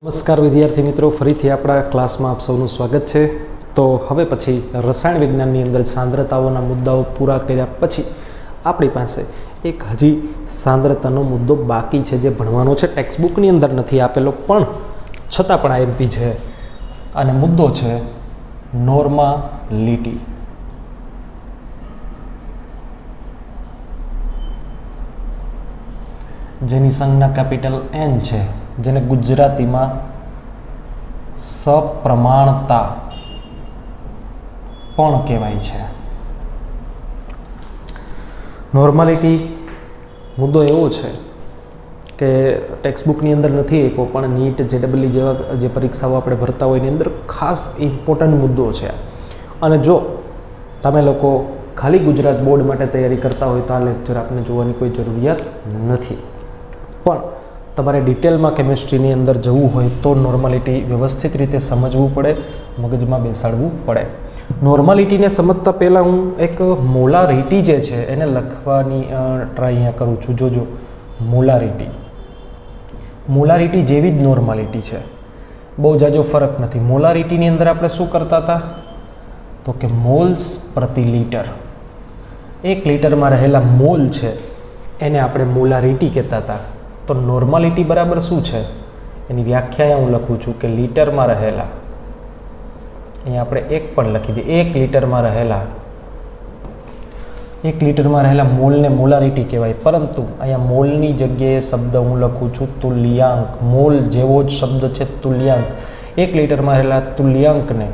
નમસ્કાર વિદ્યાર્થી મિત્રો, ફરીથી આપણા ક્લાસમાં આપ સૌનું સ્વાગત છે। તો હવે પછી રસાયણ વિજ્ઞાનની અંદર સાંદ્રતાઓના મુદ્દાઓ પૂરા કર્યા પછી આપણી પાસે એક હજી સાંદ્રતાનો મુદ્દો બાકી છે જે ભણવાનો છે। ટેક્સ્ટ બુકની અંદર નથી આપેલો પણ છતાં પણ આઈએમપી છે અને મુદ્દો છે નોર્માલિટી। જેની સંજ્ઞા કેપિટલ N છે, જેને ગુજરાતીમાં સપ્રમાણતા પણ કહેવાય છે। નોર્માલિટી મુદ્દો એવો છે કે ટેક્સ્ટ બુકની અંદર નથી આપ્યો પણ નીટ JEE જેવા જે પરીક્ષાઓ આપણે ભરતા હોય એની અંદર ખાસ ઇમ્પોર્ટન્ટ મુદ્દો છે। અને જો તમે લોકો ખાલી ગુજરાત બોર્ડ માટે તૈયારી કરતા હોય તો આ લેક્ચર આપને જોવાની કોઈ જરૂરિયાત નથી, પણ તમારે ડિટેલમાં કેમિસ્ટ્રીની અંદર જવું હોય તો નોર્માલિટી વ્યવસ્થિત રીતે સમજવું પડે, મગજમાં બેસાડવું પડે। નોર્માલિટીને સમજતા પહેલાં હું એક મોલારિટી જે છે એને લખવાની ટ્રાય અહીંયા કરું છું। જોજો, મોલારિટી જેવી જ નોર્માલિટી છે, બહુ જાજો ફરક નથી। મોલારિટીની અંદર આપણે શું કરતા હતા તો કે મોલ્સ પ્રતિ લીટર, 1 લીટરમાં રહેલા મોલ છે એને આપણે મોલારિટી કહેતા હતા। તો નોર્માલિટી બરાબર શું છે એની વ્યાખ્યા હું લખું છું કે લીટરમાં રહેલા, અહીંયા આપણે 1 પણ લખી દઈએ, 1 લીટરમાં રહેલા મોલને મોલારિટી કહેવાય। પરંતુ અહીંયા મોલની જગ્યાએ શબ્દ હું લખું છું તુલ્યાંક, મોલ જેવો જ શબ્દ છે તુલ્યાંક। 1 લીટરમાં રહેલા તુલ્યાંકને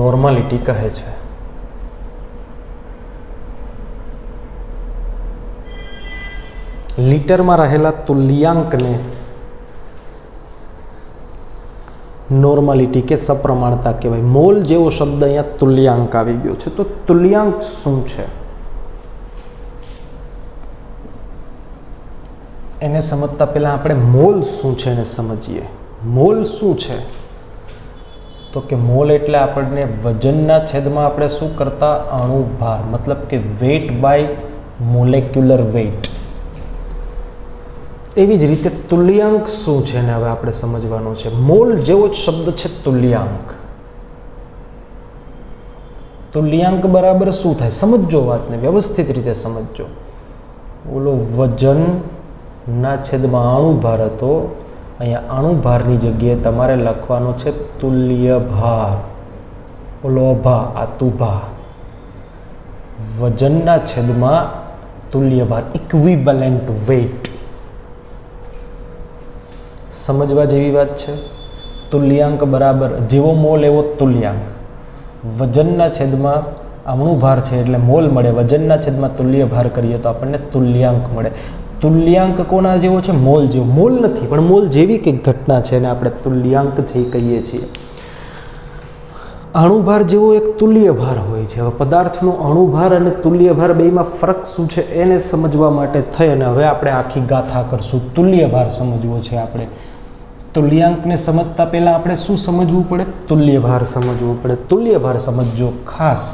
નોર્માલિટી કહે છે। લીટરમાં રહેલા તુલ્યાંકને નોર્માલિટી કે સપ્રમાણતા કહેવાય। મોલ જેવો શબ્દ અહીંયા તુલ્યાંક આવી ગયો છે, તો તુલ્યાંક શું છે એને સમજતા પહેલા આપણે મોલ શું છે એને સમજીએ। મોલ શું છે તો કે મોલ એટલે આપણને વજનના છેદમાં આપણે શું કરતા, અણુભાર, મતલબ કે વેટ બાય મોલેક્યુલર વેટ। એવી જ રીતે તુલ્યાંક શું છે ને હવે આપણે સમજવાનું છે। મોલ જેવો જ શબ્દ છે તુલ્યાંક। તુલ્યાંક બરાબર શું થાય સમજો, વાતને વ્યવસ્થિત રીતે સમજો। ઓલો વજનના છેદમાં અણુભાર હતો, અહીંયા અણુભારની જગ્યાએ તમારે લખવાનો છે તુલ્ય ભાર। ઓલો અભા, આ તુભા, વજનના છેદમાં તુલ્ય ભાર, ઇક્વિવેલન્ટ વેટ। સમજવા જેવી વાત છે। તુલ્યાંક બરાબર જેવો મોલ એવો તુલ્યાંક, વજનના છેદમાં અણુભાર છે એટલે મોલ મળે, વજનના છેદમાં તુલ્ય ભાર કરીએ તો આપણને તુલ્યાંક મળે। તુલ્યાંક કોના જેવો છે? મોલ જેવો। મોલ નથી પણ મોલ જેવી કંઈક ઘટના છે એને આપણે તુલ્યાંક જે કહીએ છીએ। અણુભાર જેવો એક તુલ્ય ભાર હોય છે। હવે પદાર્થનો અણુભાર અને તુલ્ય ભાર બેમાં ફરક શું છે એને સમજવા માટે થઈ અને હવે આપણે આખી ગાથા કરશું। તુલ્ય ભાર સમજવો છે આપણે। તુલ્યાંકને સમજતા પહેલાં આપણે શું સમજવું પડે? તુલ્ય ભાર સમજવું પડે। તુલ્ય ભાર સમજો ખાસ।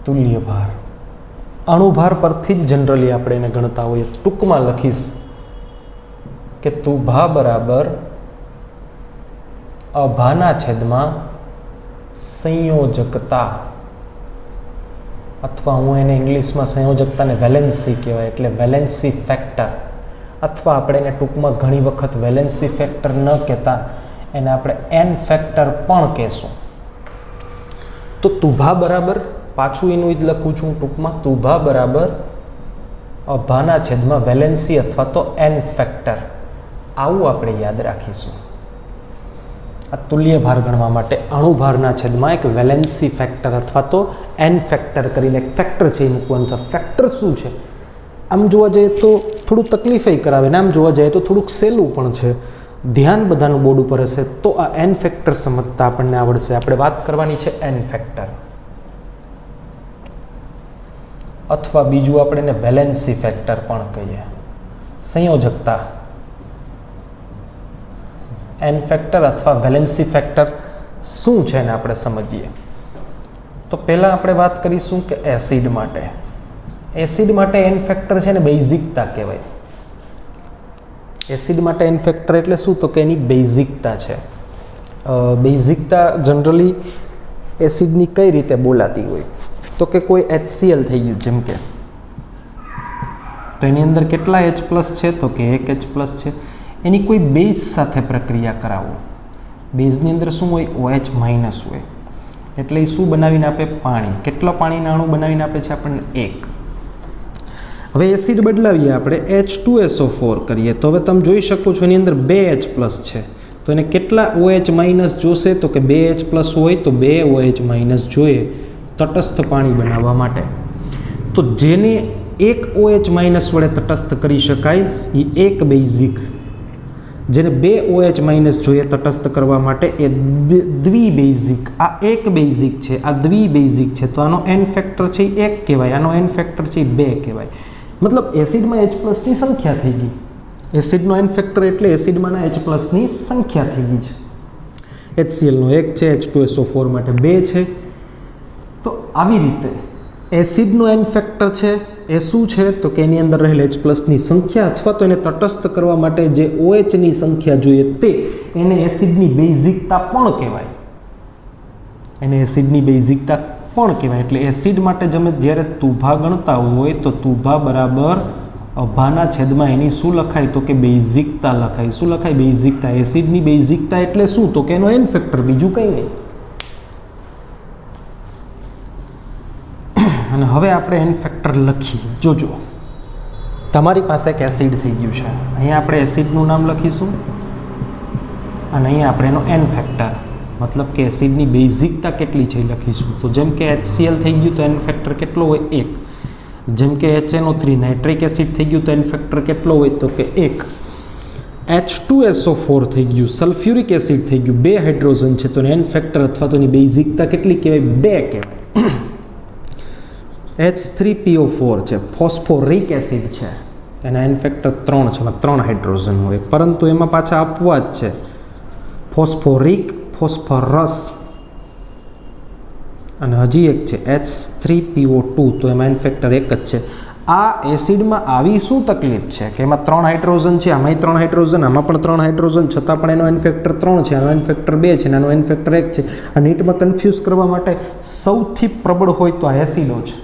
તુલ્ય ભાર અણુભાર પરથી જ જનરલી આપણે એને ગણતા હોઈએ। ટૂંકમાં લખીશ કે તુભા બરાબર અભાના છેદમાં સંયોજકતા, અથવા હું એને ઇંગ્લિશમાં સંયોજકતાને વેલેન્સી કહેવાય એટલે વેલેન્સી ફેક્ટર, અથવા આપણે એને ટૂંકમાં ઘણી વખત વેલેન્સી ફેક્ટર ન કહેતા એને આપણે એન ફેક્ટર પણ કહેશું। તો તુભા બરાબર, પાછું એનું જ લખું છું ટૂંકમાં, તુભા બરાબર અભાના છેદમાં વેલેન્સી અથવા તો એન ફેક્ટર, આવું આપણે યાદ રાખીશું। આ તુલ્ય ભાર ગણવા માટે અણુભારના છેદમાં એક વેલેન્સી ફેક્ટર અથવા તો એન ફેક્ટર કરીને એક ફેક્ટર છે એ મૂકવાનું છે। ફેક્ટર શું છે? આમ જોવા જઈએ તો થોડું તકલીફ કરાવે ને આમ જોવા જઈએ તો થોડુંક સહેલું પણ છે। ધ્યાન બધાનું બોર્ડ ઉપર હશે તો આ એન ફેક્ટર સમજતા આપણને આવડશે। આપણે વાત કરવાની છે એન ફેક્ટર, અથવા બીજું આપણે એને વેલેન્સી ફેક્ટર પણ કહીએ। સંયોજકતા, એન ફેક્ટર અથવા વેલેન્સી ફેક્ટર શું છે એને આપણે સમજીએ। તો પહેલાં આપણે વાત કરીશું કે એસિડ માટે. એસિડ માટે એન ફેક્ટર છે ને બેઝિકતા કહેવાય. એસિડ માટે એન ફેક્ટર એટલે શું? તો કે એની બેઝિકતા છે. બેઝિકતા જનરલી એસિડની કઈ રીતે બોલાતી હોય? તો કે કોઈ HCl થઈ ગયું જેમ કે, તો એની અંદર કેટલા H+ છે? તો કે એક H+ છે. એની કોઈ બેઝ સાથે પ્રક્રિયા કરાવો. બેઝની અંદર શું હોય? OH- હોય. એટલે એ શું બનાવીને આપે? પાણી. કેટલા પાણીના અણુ બનાવીને આપે છે આપણને? 1. હવે એસિડ બદલાવીએ આપણે, H2SO4 કરીએ તો હવે તમે જોઈ શકો છો એની અંદર 2 H+ છે. તો એને કેટલા OH- જોશે? તો કે 2 H+ હોય તો 2 OH- જોઈએ તટસ્થ પાણી બનાવવા માટે. તો જેને એક OH- વડે તટસ્થ કરી શકાય એ એક બેઝિક, જેને 2 OH- જોઈએ તટસ્થ કરવા માટે એ દ્વિબેઝિક. આ એક બેઝિક છે, આ દ્વિબેઝિક છે, તો આનો એન ફેક્ટર છે એ 1 કહેવાય, આનો એન ફેક્ટર છે એ 2 કહેવાય. મતલબ એસિડમાં H+ની સંખ્યા થઈ ગઈ. એસિડનો એન ફેક્ટર એટલે એસિડમાંના H+ની સંખ્યા થઈ ગઈ છે. HClનો 1 છે, H2SO4 માટે 2 છે. તો આવી રીતે એસિડનો એન ફેક્ટર છે એ શું છે? તો કે એની અંદર રહેલ H+ની સંખ્યા અથવા તો એને તટસ્થ કરવા માટે જે OHની સંખ્યા જોઈએ તે, એને એસિડની બેઝિકતા પણ કહેવાય. એને એસિડની બેઝિકતા પણ કહેવાય. એટલે એસિડ માટે તમે જ્યારે તુભા ગણતા હોય તો તુભા બરાબર અભાના છેદમાં એની શું લખાય? તો કે બેઝિકતા લખાય. શું લખાય? બેઝિકતા. એસિડની બેઝિકતા એટલે શું? તો કે એનો એન ફેક્ટર, બીજું કંઈ નહીં. અને હવે આપણે એન ફેક્ટર લખીએ. જોજો, તમારી પાસે એક એસિડ થઈ ગયું છે. અહીંયા આપણે એસિડનું નામ લખીશું અને અહીંયા આપણે એનો એન ફેક્ટર, મતલબ કે એસિડની બેઝિકતા કેટલી છે એ લખીશું. તો જેમ કે HCl થઈ ગયું તો એન ફેક્ટર કેટલો હોય? 1. જેમ કે HNO3 નાઇટ્રિક એસિડ થઈ ગયું તો એન ફેક્ટર કેટલો હોય? તો કે 1. H2SO4 થઈ ગયું, સલ્ફ્યુરિક એસિડ થઈ ગયું, 2 હાઇડ્રોજન છે, તો એન ફેક્ટર અથવા તો એની બેઝિકતા કેટલી કહેવાય? 2 કહેવાય. H3PO4 છે, ફોસ્ફોરિક એસિડ છે, એના એન ફેક્ટર 3 છે, એમાં 3 હાઇડ્રોજન હોય, પરંતુ એમાં પાછા આપવા જ છે ફોસ્ફોરિક, ફોસ્ફરસ અને હજી એક છે H3PO2, તો એમાં એન ફેક્ટર 1 જ છે. આ એસિડમાં આવી શું તકલીફ છે કે એમાં 3 હાઇડ્રોજન છે, આમાંય 3 હાઇડ્રોજન, આમાં પણ 3 હાઇડ્રોજન, છતાં પણ એનો એન ફેક્ટર 3 છે, આનો એન ફેક્ટર 2 છે, આનો એન ફેક્ટર 1 છે. આ નીટમાં કન્ફ્યુઝ કરવા માટે સૌથી પ્રબળ હોય તો આ એસિડો છે.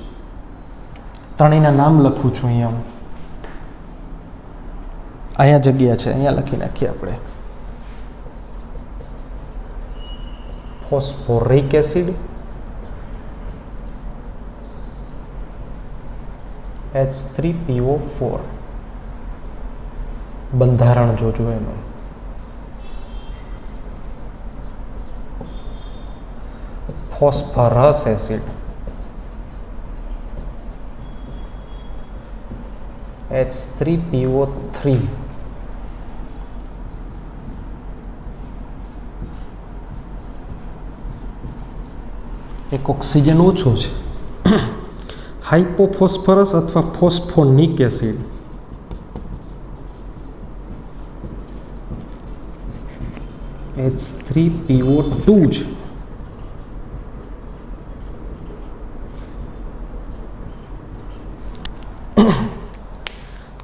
ત્રણેયના નામ લખું છું અહીંયા હું. અહીંયા જગ્યા છે, અહીંયા લખી નાખીએ આપણે. Phosphoric acid, H3PO4. બંધારણ જોજો એનું. Phosphorus acid, H3PO3. એક ઓક્સિજન ઓછો છે. હાઇપોફોસ્ફરસ અથવા ફોસ્ફોનિક એસિડ, H3PO2 છે.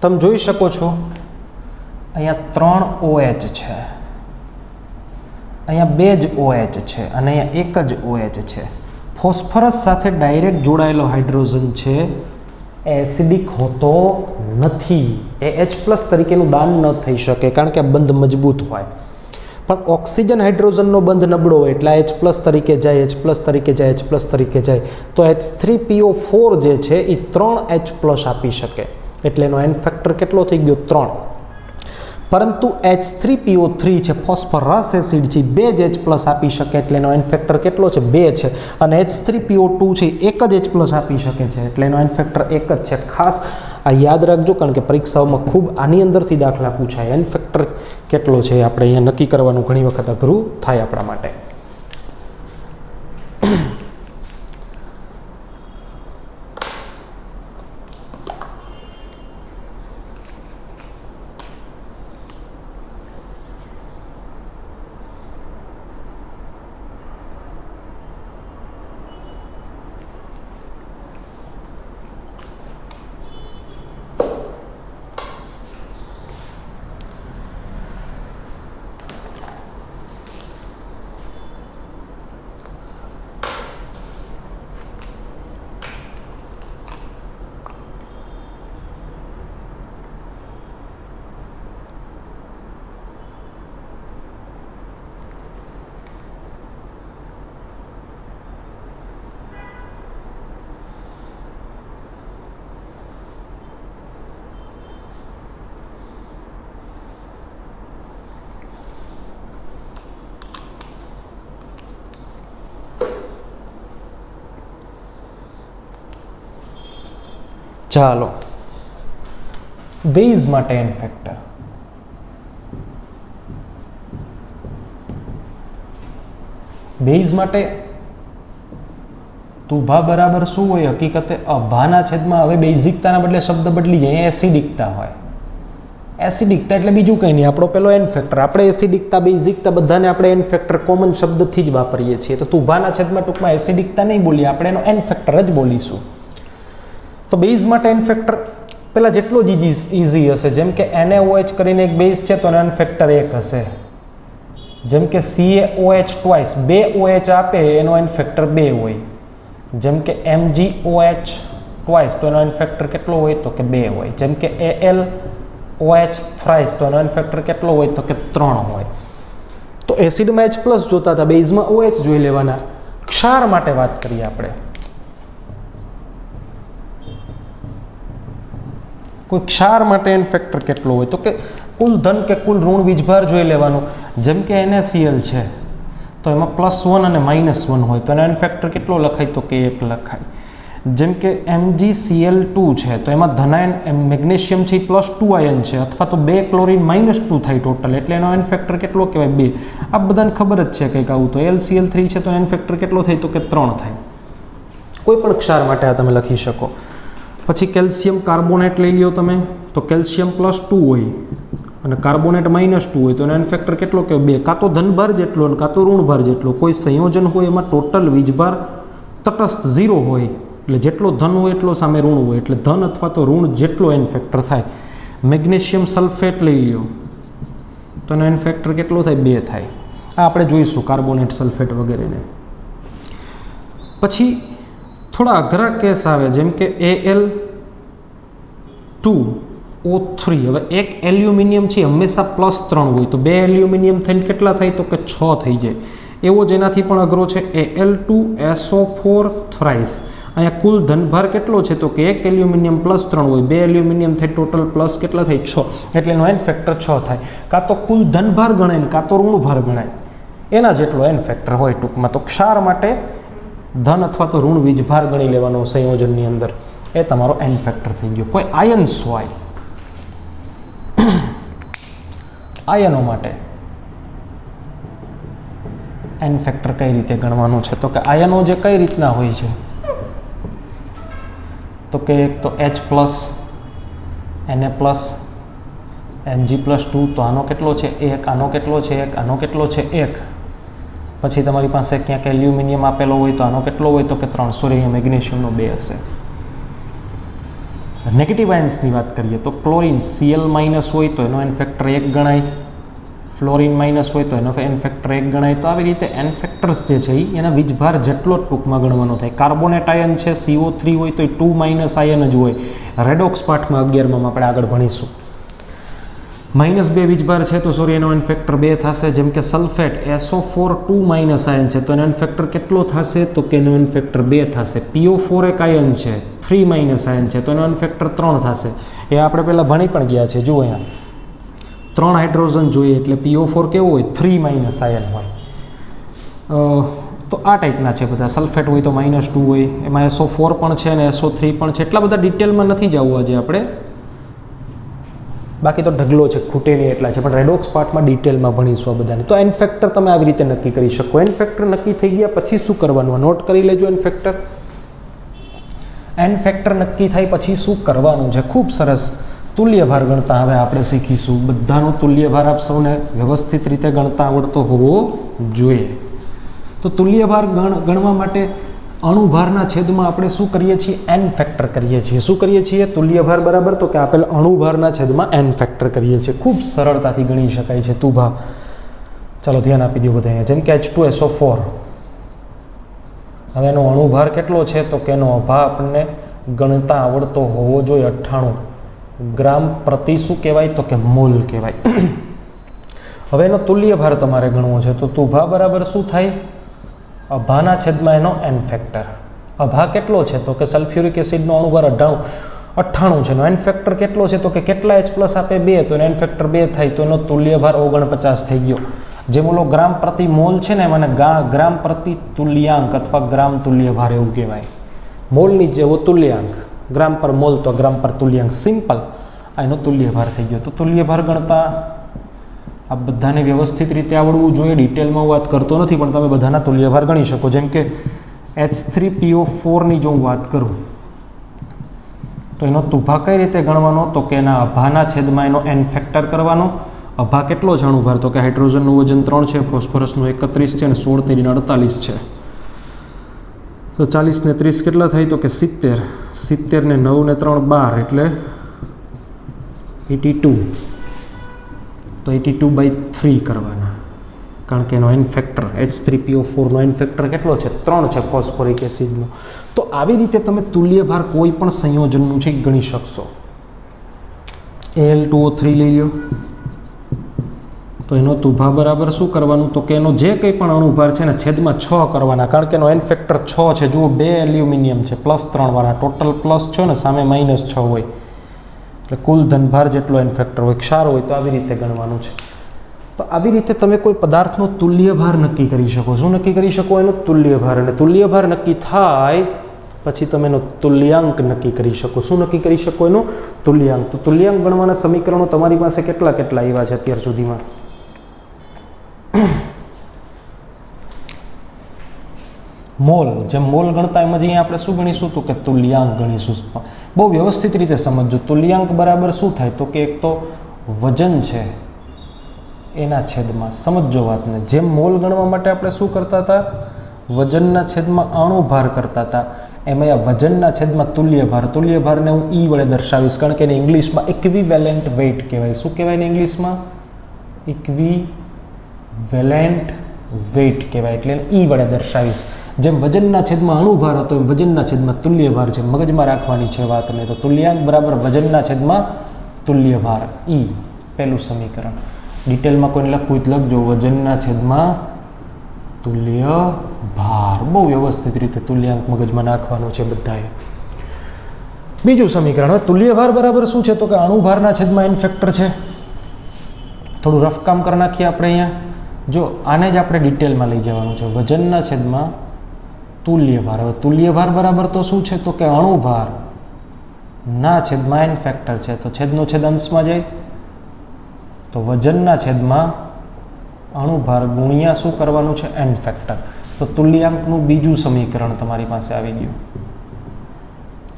તમે જોઈ શકો છો અહીંયા 3 OH છે, અહીંયા 2 જ OH છે અને અહીંયા એક જ OH છે. ફોસ્ફરસ સાથે ડાયરેક્ટ જોડાયેલો હાઇડ્રોજન છે એસિડિક હોતો નથી. એ H+ તરીકેનું દાન ન થઈ શકે કારણ કે આ બંધ મજબૂત હોય. પણ ઓક્સિજન હાઇડ્રોજનનો બંધ નબળો હોય એટલે H+ તરીકે જાય, H+ તરીકે જાય, H+ તરીકે જાય. તો H3PO4 જે છે એ 3 H+ આપી શકે. એટલે એનો એન ફેક્ટર કેટલો થઈ ગયો? 3. પરંતુ H3PO3 છે, ફોસ્ફરસ એસિડ છે, 2 જ H+ આપી શકે. એટલે એનો એન ફેક્ટર કેટલો છે? 2 છે. અને H3PO2 છે, 1 જ H+ આપી શકે છે. એટલે એનો એન ફેક્ટર 1 જ છે. ખાસ આ યાદ રાખજો કારણ કે પરીક્ષાઓમાં ખૂબ આની અંદરથી દાખલા પૂછાય. એન ફેક્ટર કેટલો છે આપણે અહીંયા નક્કી કરવાનું ઘણી વખત અઘરું થાય આપણા માટે. ચાલો બેઝ માટે એન ફેક્ટર. બેઝ માટે તુભા બરાબર શું હોય? હકીકતે અભાના છેદમાં, હવે બેઝિકતાના બદલે શબ્દ બદલી જાય, એસિડિકતા હોય. એસિડિકતા એટલે બીજું કંઈ નહીં, આપણો પેલો એન ફેક્ટર. આપણે એસિડિકતા બેઝિકતા બધાને આપણે એન ફેક્ટર કોમન શબ્દથી જ વાપરીએ છીએ. તો તુભાના છેદમાં ટૂંકમાં એસિડિકતા નહીં બોલીએ, આપણે એનો એન ફેક્ટર જ બોલીશું. તો બેઝ માટે એન ફેક્ટર પહેલાં જેટલો જ ઇઝી હશે, જેમ કે NaOH કરીને એક બેઝ છે તો એનો એન ફેક્ટર 1 હશે. જેમ કે CaOH ટ્વાઇસ 2 OH આપે એનો એન ફેક્ટર 2 હોય. જેમ કે MgOH ટ્વાઇસ તો એનો એન ફેક્ટર કેટલો હોય? તો કે 2 હોય. જેમ કે AlOH થ્રાઇસ તો એનો એન ફેક્ટર કેટલો હોય? તો કે 3 હોય. તો એસિડમાં H+ જોતા હતા, બેઝમાં OH જોઈ લેવાના. ક્ષાર માટે વાત કરીએ આપણે. કોઈ ક્ષાર માટે એન ફેક્ટર કેટલો હોય? તો કે કુલ ધન કે કુલ ઋણ વીજભાર જોઈ લેવાનું. જેમ કે NaCl છે તો એમાં +1 અને -1 હોય તો એનો એન ફેક્ટર કેટલો લખાય? તો કે 1 લખાય. જેમ કે MgCl2 છે તો એમાં ધનાયન મેગ્નેશિયમ છે એ +2 આયન છે, અથવા તો 2 ક્લોરીન -2 થાય ટોટલ, એટલે એનો એન ફેક્ટર કેટલો કહેવાય? 2. આ બધાને ખબર જ છે કંઈક આવું. તો LCl3 છે તો એન ફેક્ટર કેટલો થાય? તો કે 3 થાય. કોઈ પણ ક્ષાર માટે આ તમે લખી શકો. પછી કેલ્શિયમ કાર્બોનેટ લઈ લ્યો તમે, તો કેલ્શિયમ +2 હોય અને કાર્બોનેટ -2 હોય તો એનો એન ફેક્ટર કેટલો કે 2. કાં તો ધનભાર જેટલો અને કાં તો ઋણભાર જેટલો. કોઈ સંયોજન હોય એમાં ટોટલ વીજભાર તટસ્થ 0 હોય, એટલે જેટલો ધન હોય એટલો સામે ઋણ હોય, એટલે ધન અથવા તો ઋણ જેટલો એન ફેક્ટર થાય. મેગ્નેશિયમ સલ્ફેટ લઈ લ્યો તો એનો એન ફેક્ટર કેટલો થાય? 2 થાય. આ આપણે જોઈશું કાર્બોનેટ સલ્ફેટ વગેરેને. પછી થોડા અઘરા કેસ આવે, જેમ કે Al2O3. હવે એક એલ્યુમિનિયમ છે હંમેશા +3 હોય, તો 2 એલ્યુમિનિયમ થઈને કેટલા થાય? તો કે 6 થઈ જાય. એવો જ એનાથી પણ અઘરો છે Al2SO4 થ્રાઇસ. અહીંયા કુલ ધનભાર કેટલો છે? તો કે એક એલ્યુમિનિયમ +3 હોય, 2 એલ્યુમિનિયમ થાય ટોટલ પ્લસ કેટલા થાય? 6. એટલે એનો એન ફેક્ટર 6 થાય. કાં તો કુલ ધનભાર ગણાય ને કાં તો ઋણભાર ગણાય, એના જેટલો એન ફેક્ટર હોય ટૂંકમાં. તો ક્ષાર માટે ધન અથવા તો ઋણ વીજભાર ગણી લેવાનો સંયોજનની અંદર, એ તમારો એન ફેક્ટર થઈ ગયો. કોઈ આયન્સ હોય, આયનો માટે એન ફેક્ટર કઈ રીતે ગણવાનું છે? તો કે આયનો જે કઈ રીતના હોય છે, તો કે એક તો H+, Na+, Mg+2, તો આનો કેટલો છે? 1. આનો કેટલો છે? 1. આનો કેટલો છે? 1. પછી તમારી પાસે ક્યાંક એલ્યુમિનિયમ આપેલો હોય તો આનો કેટલો હોય? તો કે 3. સોરી, અહીંયા મેગ્નેશિયમનો 2 હશે. નેગેટિવ આયન્સની વાત કરીએ તો ક્લોરીન Cl- હોય તો એનો એન ફેક્ટર 1 ગણાય. ફ્લોરિન માઇનસ હોય તો એનો એન ફેક્ટર 1 ગણાય. તો આવી રીતે એન ફેક્ટર્સ જે છે એના વીજભાર જેટલો ટૂંકમાં ગણવાનો થાય. કાર્બોનેટ આયન છે CO3 હોય તો એ 2- આયન જ હોય. રેડોક્સ પાઠમાં 11માં આપણે આગળ ભણીશું. -2 વીજભાર છે તો સોરી એનો એન ફેક્ટર 2 થશે. જેમ કે સલ્ફેટ SO4 2- આયન છે તો એનો એન ફેક્ટર કેટલો થશે? તો કે એનો એન ફેક્ટર 2 થશે. PO4 એક આયન છે 3- આયન છે તો એનો એન ફેક્ટર 3 થશે. એ આપણે પહેલાં ભણી પણ ગયા છે. જુઓ અહીંયા 3 હાઇડ્રોજન જોઈએ એટલે PO4 કેવો હોય? 3- આયન હોય. તો આ ટાઈપના છે બધા. સલ્ફેટ હોય તો -2 હોય, એમાં SO4 પણ છે અને SO3 પણ છે. એટલા બધા ડિટેલમાં નથી જવું આજે આપણે, બાકી તો ઢગલો છે, ખૂટે નહીં એટલા છે, પણ રેડોક્સ પાર્ટમાં ડિટેલમાં ભણીશું આ બધાને. તો એન ફેક્ટર તમે આવી રીતે નક્કી કરી શકો. એન ફેક્ટર નક્કી થઈ ગયા પછી શું કરવાનું? નોટ કરી લેજો એન ફેક્ટર. એન ફેક્ટર નક્કી થાય પછી શું કરવાનું છે? ખૂબ સરસ. તુલ્યભાર ગણતા હવે આપણે શીખીશું. બધાનો તુલ્યભાર આપ સૌને વ્યવસ્થિત રીતે ગણતા આવડતો હોવો જોઈએ. તો તુલ્યભાર ગણવા માટે અણુભારના છેદમાં આપણે શું કરીએ છીએ? એન ફેક્ટર કરીએ છીએ. શું કરીએ છીએ? તુલ્યભાર બરાબર તો કે આપેલ અણુભારના છેદમાં એન ફેક્ટર કરીએ છીએ. ખૂબ સરળતાથી ગણી શકાય છે તુભા. ચાલો ધ્યાન આપી દો બધા. જેમ કે H2SO4, હવે એનો અણુભાર કેટલો છે? તો કે એનો અભાવ આપણને ગણતા આવડતો હોવો જોઈએ. 98 ગ્રામ પ્રતિ શું કહેવાય? તો કે મોલ કહેવાય. હવે એનો તુલ્યભાર તમારે ગણવો છે તો તુભા બરાબર શું થાય? અભાના છેદમાં એનો એન ફેક્ટર. અભા કેટલો છે? તો કે સલ્ફ્યુરિક એસિડનો અણુભાર 98 છે. એનો એન ફેક્ટર કેટલો છે? તો કે કેટલા H+ આપે? 2, તો એનો એન ફેક્ટર 2 થાય તો એનો તુલ્યભાર 49 થઈ ગયો. જેમ ઓલો ગ્રામ પ્રતિ મોલ છે ને મને ગ્રામ પ્રતિ તુલ્યાંક અથવા ગ્રામ તુલ્ય ભાર એવું કહેવાય. મોલની જેવો તુલ્યાંક, ગ્રામ પર મોલ તો ગ્રામ પર તુલ્યાંક, સિમ્પલ. આ એનો તુલ્ય ભાર થઈ ગયો. તો તુલ્ય ભાર ગણતા આ બધાને વ્યવસ્થિત રીતે આવડવું જોઈએ. ડિટેલમાં હું વાત કરતો નથી, પણ તમે બધાના તુલ્ય ભાર ગણી શકો. જેમ કે H3PO4ની જો હું વાત કરું તો એનો તુભા કઈ રીતે ગણવાનો, તો કે એના અભાના છેદમાં એનો n ફેક્ટર કરવાનો. અભા કેટલો છે અણુભાર, તો કે હાઇડ્રોજનનું વજન 3 છે, ફોસ્ફરસનું 31 છે અને 16 તેરીને 48 છે. તો 40 ને 30 કેટલા થાય, તો કે 70. 70 ને 9 ને 3 12 એટલે 82. તો 82/3 કરવાના, કારણ કે એનો n ફેક્ટર H3PO4નો n ફેક્ટર કેટલો છે, 3 છે ફોસ્ફોરિક એસિડનો. તો આવી રીતે તમે તુલ્ય ભાર કોઈ પણ સંયોજનનું છે ગણી શકશો. Al2O3 લઈ લો તો એનો તુભા બરાબર શું કરવાનું, તો કે એનો જે કંઈ પણ અણુભાર છે ને છેદમાં 6 કરવાના, કારણ કે એનો n ફેક્ટર 6 છે. જુઓ 2 એલ્યુમિનિયમ છે +3 વાળા, ટોટલ +6 ને સામે -6 હોય એટલે કુલ ધનભાર જેટલો n ફેક્ટર હોય, ક્ષાર હોય તો આવી રીતે ગણવાનું છે. તો આવી રીતે તમે કોઈ પદાર્થનો તુલ્ય ભાર નક્કી કરી શકો. શું નક્કી કરી શકો, એનો તુલ્ય ભાર. અને તુલ્ય ભાર નક્કી થાય પછી તમે એનો તુલ્યાંક નક્કી કરી શકો. શું નક્કી કરી શકો, એનો તુલ્યાંક. તો તુલ્યાંક ગણવાના સમીકરણો તમારી પાસે કેટલા આવ્યા છે અત્યાર સુધીમાં? મોલ, જેમ મોલ ગણતા એમ જ અહીંયા આપણે શું ગણીશું, તો કે તુલ્યાંક ગણીશું. બહુ વ્યવસ્થિત રીતે સમજજો. તુલ્યાંક બરાબર શું થાય, તો કે એક તો વજન છે એના છેદમાં, સમજો વાતને, જેમ મોલ ગણવા માટે આપણે શું કરતા હતા, વજનના છેદમાં અણુભાર કરતા હતા, એમાં આ વજનના છેદમાં તુલ્ય ભાર. તુલ્ય ભારને હું E વડે દર્શાવીશ, કારણ કે એને ઇંગ્લિશમાં ઇક્વિવેલેન્ટ વેઇટ કહેવાય. શું કહેવાય એને ઇંગ્લિશમાં? ઇક્વિવેલેન્ટ વેઇટ કહેવાય, એટલે E વડે દર્શાવીશ. જેમ વજનના છેદમાં અણુભાર હતો એમ વજનના છેદમાં તુલ્ય ભાર છે. મગજમાં રાખવાની છે વાતને. તો તુલ્યાંક બરાબર વજનના છેદમાં તુલ્ય ભાર, E પહેલું સમીકરણ. ડિટેલમાં કોઈને લખવું તો લખજો, વજનના છેદમાં તુલ્ય ભાર. બહુ વ્યવસ્થિત રીતે તુલ્યાંક મગજમાં નાખવાનું છે બધાએ. બીજું સમીકરણ, હવે તુલ્ય ભાર બરાબર શું છે, તો કે અણુભારના છેદમાં n ફેક્ટર છે. થોડું રફ કામ કરી નાખીએ આપણે અહીંયા. જો આને જ આપણે ડિટેલમાં લઈ જવાનું છે, વજનના છેદમાં તુલ્ય ભાર. હવે તુલ્ય ભાર બરાબર તો શું છે, તો કે અણુભાર ના છેદમાં n ફેક્ટર છે. તો છેદનો છેદ અંશમાં જાય, તો વજનના છેદમાં અણુભાર ગુણ્યા શું કરવાનું છે, n ફેક્ટર. તો તુલ્યાંકનું બીજું સમીકરણ તમારી પાસે આવી ગયું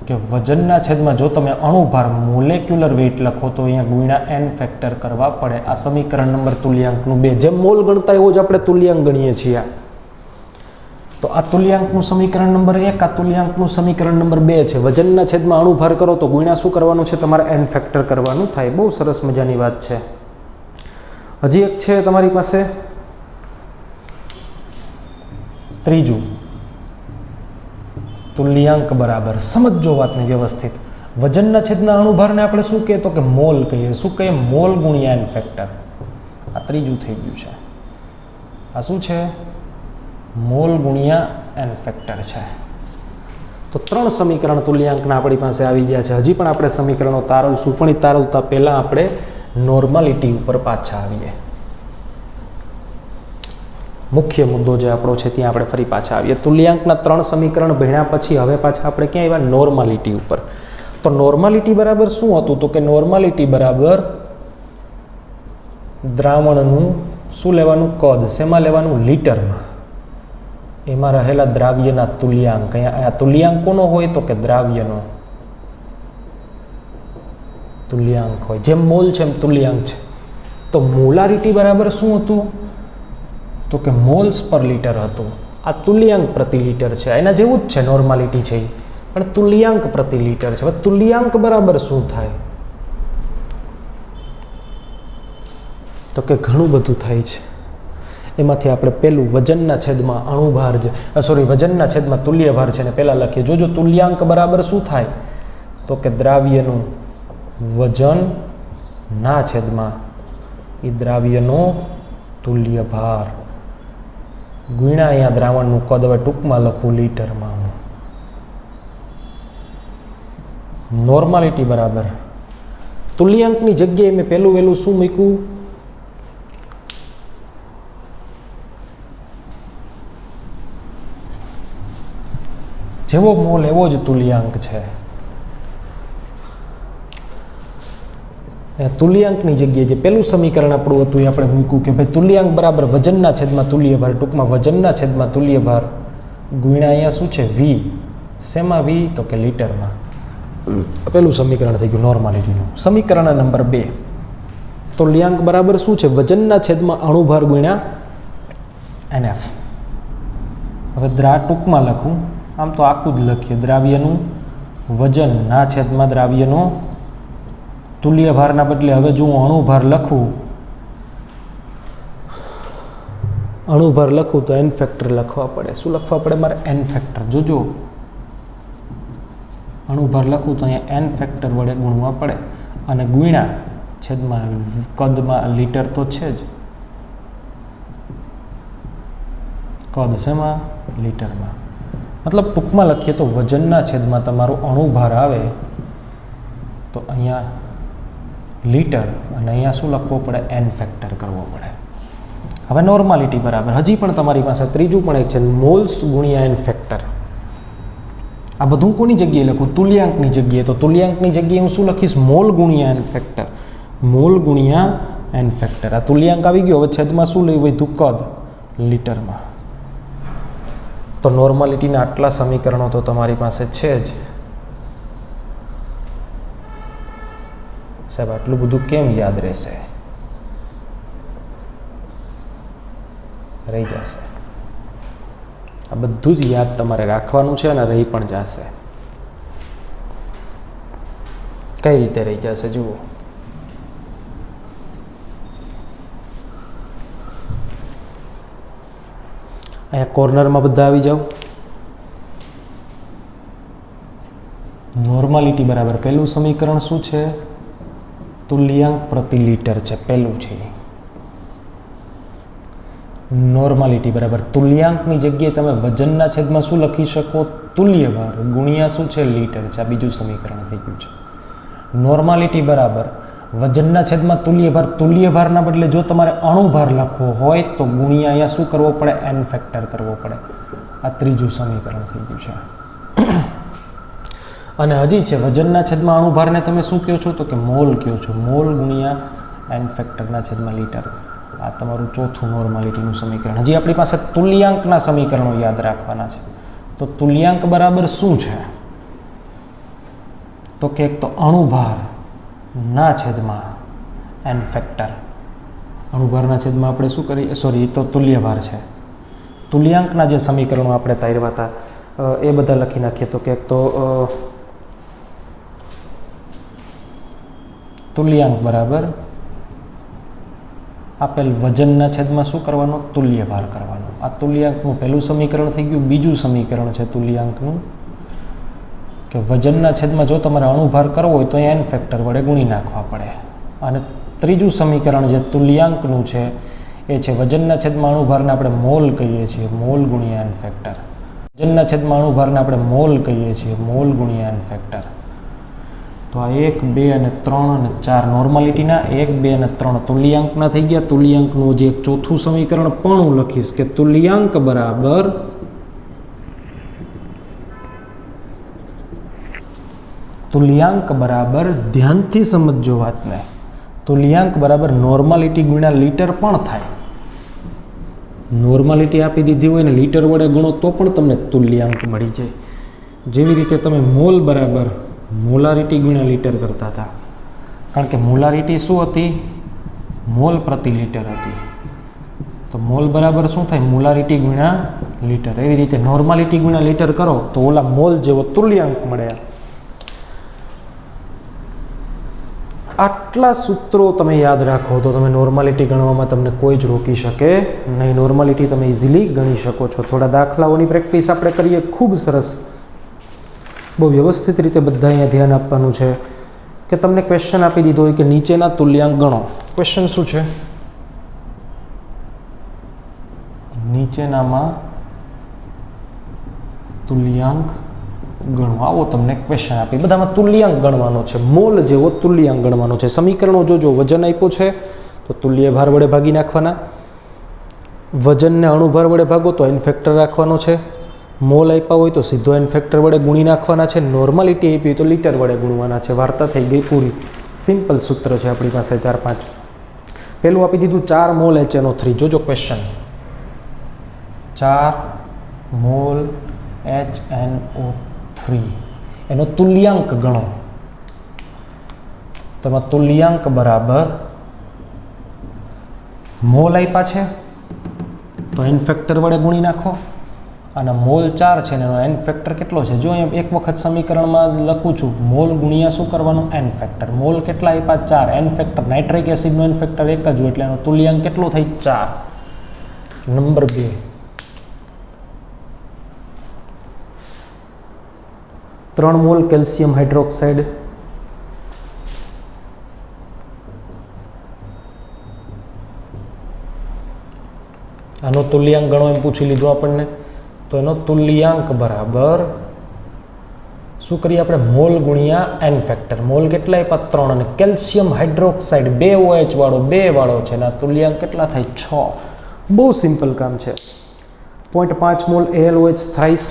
કે વજનના છેદમાં જો તમે અણુભાર મોલેક્યુલર વેઇટ લખો તો અહીંયા ગુણ્યા n ફેક્ટર કરવા પડે. આ સમીકરણ નંબર તુલ્યાંકનું 2. જેમ મોલ ગણતા એવો જ આપણે તુલ્યાંક ગણીએ છીએ. તો આ તુલ્યાંકનું સમીકરણ નંબર 1, આ તુલ્યાંકનું સમીકરણ નંબર 2 છે. વજનના છેદમાં અણુભાર કરો તો ગુણ્યા શું કરવાનું છે, તમારે n ફેક્ટર કરવાનું થાય. બહુ સરસ મજાની વાત છે. હજી એક છે તમારી પાસે ત્રીજું, તુલ્યાંક બરાબર, સમજો વાતને વ્યવસ્થિત. વજનના છેદના અણુભારને આપણે શું કહીએ, તો કે મોલ કહીએ. શું કહીએ, મોલ ગુણ્યા n ફેક્ટર. આ ત્રીજું થઈ ગયું છે. આ શું છે, મોલ ગુણ્યા n ફેક્ટર છે. તો 3 સમીકરણ તુલ્યાંકના આપણી પાસે આવી ગયા છે. હજી પણ આપણે સમીકરણો તારવશું, પણ એ તારવતા પહેલાં આપણે નોર્માલિટી ઉપર પાછા આવીએ. મુખ્ય મુદ્દો જે આપણો છે ત્યાં આપણે ફરી પાછા આવીએ. તુલ્યાંકના 3 સમીકરણ ભણ્યા પછી હવે પાછા આપણે ક્યાં આવ્યા, નોર્માલિટી ઉપર. તો નોર્માલિટી બરાબર શું હતું, તો કે નોર્માલિટી બરાબર દ્રાવણનું શું લેવાનું, કદ. શેમાં લેવાનું, લીટરમાં. એમાં રહેલા દ્રાવ્યના તુલ્યાંક. અહીંયા તુલ્યાંક કોનો હોય, તો કે દ્રાવ્યનો તુલ્યાંક હોય. જેમ મોલ છે એમ તુલ્યાંક છે. તો મોલારિટી બરાબર શું હતું, તો કે મોલ્સ પર લીટર હતું. આ તુલ્યાંક પ્રતિ લીટર છે. એના જેવું જ છે, નોર્માલિટી છે પણ તુલ્યાંક પ્રતિ લીટર છે. હવે તુલ્યાંક બરાબર શું થાય, તો કે ઘણું બધું થાય છે. એમાંથી આપણે પહેલું વજનના છેદમાં અણુભાર છે, વજનના છેદમાં તુલ્ય ભાર છે ને પહેલાં લખીએ. જોજો તુલ્યાંક બરાબર શું થાય, તો કે દ્રાવ્યનું વજન ના છેદમાં એ દ્રાવ્યનો તુલ્ય ભાર ગુણ્યા અહીંયા દ્રાવણનું કદ. હવે ટૂંકમાં લખું લીટરમાં. નોર્માલિટી બરાબર તુલ્યાંકની જગ્યાએ મેં પહેલું વહેલું શું મૂક્યું, જેવો મોલ એવો જ તુલ્યાંક છે. તુલ્યાંકની જગ્યાએ જે પેલું સમીકરણ આપણું હતું એ આપણે મૂક્યું કે ભાઈ તુલ્યાંક બરાબર વજનના છેદમાં તુલ્ય ભાર, ટૂંકમાં વજનના છેદમાં તુલ્ય ભાર ગુણ્યા અહીંયા શું છે વી. શેમાં વી? તો કે લીટરમાં. પેલું સમીકરણ થઈ ગયું નોર્માલિટીનું. સમીકરણ નંબર 2, તુલ્યાંક બરાબર શું છે? વજનના છેદમાં અણુભાર ગુણ્યા NF. હવે ટૂંકમાં લખું, આમ તો આખું જ લખીએ. દ્રાવ્યનું વજનના છેદમાં દ્રાવ્યનો તુલ્ય ભારના બદલે હવે જો હું અણુભાર લખું તો એન ફેક્ટર લખવા પડે. શું લખવા પડે મારે? N factor. જોજો અણુભાર લખું તો અહીંયા એન ફેક્ટર વડે ગુણવા પડે અને ગુણ્યા છેદમાં કદમાં લીટર તો છે જ. કદ શેમાં? લીટરમાં. મતલબ ટૂંકમાં લખીએ તો વજનના છેદમાં તમારું અણુભાર આવે તો અહીંયા લીટર અને અહીંયા શું લખવું પડે? એન ફેક્ટર કરવો પડે. હવે નોર્માલિટી બરાબર હજી પણ તમારી પાસે ત્રીજું પણ એક છે, મોલ્સ ગુણ્યા એન ફેક્ટર. આ બધું કોની જગ્યાએ લખું? તુલ્યાંકની જગ્યાએ. તો તુલ્યાંકની જગ્યાએ હું શું લખીશ? મોલ ગુણ્યા એન ફેક્ટર. મોલ ગુણ્યા એન ફેક્ટર. આ તુલ્યાંક આવી ગયો. હવે છેદમાં શું લઈ વધ્યું? કદ લીટરમાં. તો નોર્માલિટીના આટલા સમીકરણો તો તમારી પાસે છે જ. સાહેબ આટલું બધું કેમ યાદ રહેશે? રહી જશે. આ બધું જ યાદ તમારે રાખવાનું છે અને રહી પણ જશે. કઈ રીતે રહી જશે જુઓ. અહીંયા કોર્નરમાં બધા આવી જાઓ. નોર્માલિટી બરાબર પહેલું સમીકરણ શું છે? તુલ્યાંક પ્રતિ લીટર છે, પહેલું છે. નોર્માલિટી બરાબર તુલ્યાંકની જગ્યાએ તમે વજનના છેદમાં શું લખી શકો? તુલ્ય ભાર ગુણ્યા શું છે? લીટર છે. આ બીજું સમીકરણ થઈ ગયું છે. નોર્માલિટી બરાબર વજનના છેદમાં તુલ્ય ભાર. તુલ્ય ભારના બદલે જો તમારે અણુભાર લખવો હોય તો ગુણ્યા અહીંયા શું કરવો પડે? એન ફેક્ટર કરવો પડે. આ ત્રીજું સમીકરણ થઈ ગયું છે. અને હજી છે વજનના છેદમાં અણુભારને તમે શું કહો છો? તો કે મોલ કહો છો. મોલ ગુણ્યા એન ફેક્ટરના છેદમાં લીટર. આ તમારું ચોથું નોર્માલિટીનું સમીકરણ. હજી આપણી પાસે તુલ્યાંકના સમીકરણો યાદ રાખવાના છે. તો તુલ્યાંક બરાબર શું છે? તો કે એક તો અણુભાર ના છેદમાં એન ફેક્ટર. અણુભારના છેદમાં આપણે શું કરીએ? સોરી, તો તુલ્યભાર છે. તુલ્યાંકના જે સમીકરણો આપણે તાર્યા હતા એ બધા લખી નાખીએ. તો કે એક તો તુલ્યાંક બરાબર આપેલ વજનના છેદમાં શું કરવાનો? તુલ્યભાર કરવાનો. આ તુલ્યાંકનું પહેલું સમીકરણ થઈ ગયું. બીજું સમીકરણ છે તુલ્યાંકનું કે વજનના છેદમાં જો તમારે અણુભાર કરવો હોય તો એન ફેક્ટર વડે ગુણી નાખવા પડે. અને ત્રીજું સમીકરણ જે તુલ્યાંકનું છે એ છે વજનના છેદમાં અણુભારને આપણે મોલ કહીએ છીએ. મોલ ગુણ્યા એન ફેક્ટર. વજનના છેદમાં અણુભારને આપણે મોલ કહીએ છીએ. મોલ ગુણ્યા એન ફેક્ટર. તો આ 1, 2 અને 3 અને 4 નોર્માલિટીના 1, 2 અને 3 તુલ્યાંકના થઈ ગયા. તુલ્યાંકનું જે એક ચોથું સમીકરણ પણ હું લખીશ કે તુલ્યાંક બરાબર ધ્યાનથી સમજજો વાતને. તુલ્યાંક બરાબર નોર્માલિટી ગુણ્યા લીટર પણ થાય. નોર્માલિટી આપી દીધી હોય ને લીટર વડે ગુણો તો પણ તમને તુલ્યાંક મળી જાય. જેવી રીતે તમે મોલ બરાબર મોલારિટી ગુણ્યા લીટર કરતા હતા. કારણ કે મોલારિટી શું હતી? મોલ પ્રતિ લીટર હતી. તો મોલ બરાબર શું થાય? મોલારિટી ગુણ્યા લીટર. એવી રીતે નોર્માલિટી ગુણ્યા લીટર કરો તો ઓલા મોલ જેવો તુલ્યાંક મળે. આટલા સૂત્રો તમે યાદ રાખો તો તમે નોર્માલિટી ગણવામાં તમને કોઈ જ રોકી શકે નહીં. નોર્માલિટી તમે ઇઝીલી ગણી શકો છો. થોડા દાખલાઓની પ્રેક્ટિસ આપણે કરીએ. ખૂબ સરસ, બહુ વ્યવસ્થિત રીતે બધા અહીંયા ધ્યાન આપવાનું છે કે તમને ક્વેશ્ચન આપી દીધો હોય કે નીચેના તુલ્યાંક ગણો. ક્વેશ્ચન શું છે? નીચેનામાં તુલ્યાંક ગણો. આવો તમને ક્વેશ્ચન આપી. બધામાં તુલ્યાંક ગણવાનો છે. મોલ જેવો તુલ્યાંક ગણવાનો છે. સમીકરણો જોજો. વજન આપ્યો છે તો તુલ્ય ભાર વડે ભાગી નાખવાના. વજનને અણુભાર વડે ભાગો તો એન ફેક્ટર રાખવાનો છે. મોલ આપ્યા હોય તો સીધો એન ફેક્ટર વડે ગુણી નાખવાના છે, નોર્માલિટી આપી હોય તો લીટર વડે ગુણવાના છે. વાર્તા થઈ ગઈ પૂરી. સિમ્પલ સૂત્ર છે આપણી પાસે 4-5. પહેલું આપી દીધું 4 મોલ HNO3. જોજો ક્વેશ્ચન, 4 મોલ HNO3 એનો તુલ્યાંક ગણો. તો એમાં તુલ્યાંક બરાબર મોલ આપ્યા છે તો એન ફેક્ટર વડે ગુણી નાખો, અને મોલ 4 છે ને એનો એન ફેક્ટર કેટલો છે? જો અહીંયા એક વખત સમીકરણમાં લખું છું, મોલ ગુણ્યા શું કરવાનું? N factor. મોલ કેટલા આપ્યા? 4. એન ફેક્ટર નાઇટ્રિક એસિડનો એન ફેક્ટર એક જ હોય એટલે એનો તુલ્યાંક કેટલો થાય? 4. નંબર 2, ત્રણ મોલ કેલ્શિયમ હાઇડ્રોક્સાઇડ આનો તુલ્યાંક ગણો એમ પૂછી લીધું આપણને. તો એનો તુલ્યાંક બરાબર શું કરીએ આપણે? મોલ ગુણ્યા એન ફેક્ટર. મોલ કેટલા આપ્યા? 3. અને કેલ્શિયમ હાઇડ્રોક્સાઇડ 2 OH વાળો 2 વાળો છે ને તુલ્યાંક કેટલા થાય? 6. બહુ સિમ્પલ કામ છે. 0.5 mall ALOH thrice,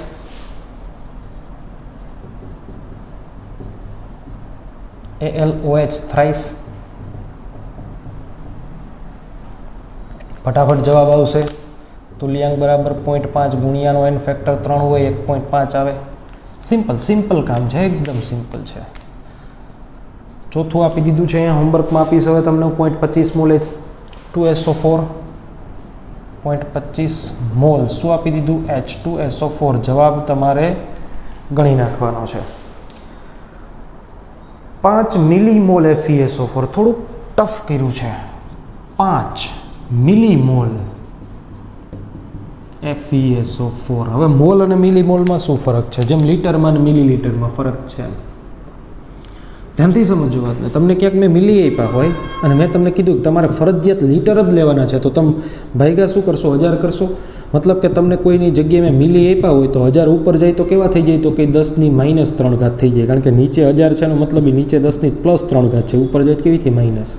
ALOH thrice. ફટાફટ જવાબ આવશે. તુલ્યાંક બરાબર 0.5 ગુણ્યાનો એન ફેક્ટર 3 હોય 1.5 આવે. સિમ્પલ કામ છે, એકદમ સિમ્પલ છે. ચોથું આપી દીધું છે અહીંયા હોમવર્કમાં આપીશ હવે તમને 0.25 મોલ H2SO4. 0.25 મોલ શું આપી દીધું? H2SO4. જવાબ તમારે ગણી નાખવાનો છે. 5 મિલીમોલ FeSO4. થોડુંક ટફ કર્યું છે. 5 મિલીમોલ FeSO4. હવે મોલ અને મિલીમોલમાં શું ફરક છે? જેમ લીટરમાં અને મિલીલીટરમાં ફરક છે, ધ્યાનથી સમજો વાતને. તમને ક્યાંક મેં મિલી આપ્યા હોય અને મેં તમને કીધું કે તમારે ફરજિયાત લીટર જ લેવાના છે, તો તમે ભાગ્યા શું કરશો? 1000 કરશો. મતલબ કે તમને કોઈની જગ્યાએ મેં મિલી આપ્યા હોય તો 1000 ઉપર જાય તો કેવા થઈ જાય? તો કે 10⁻³ થઈ જાય, કારણ કે નીચે 1000 છે એનો મતલબ નીચે 10⁻³ છે, ઉપર જાય કેવી થઈ? માઇનસ.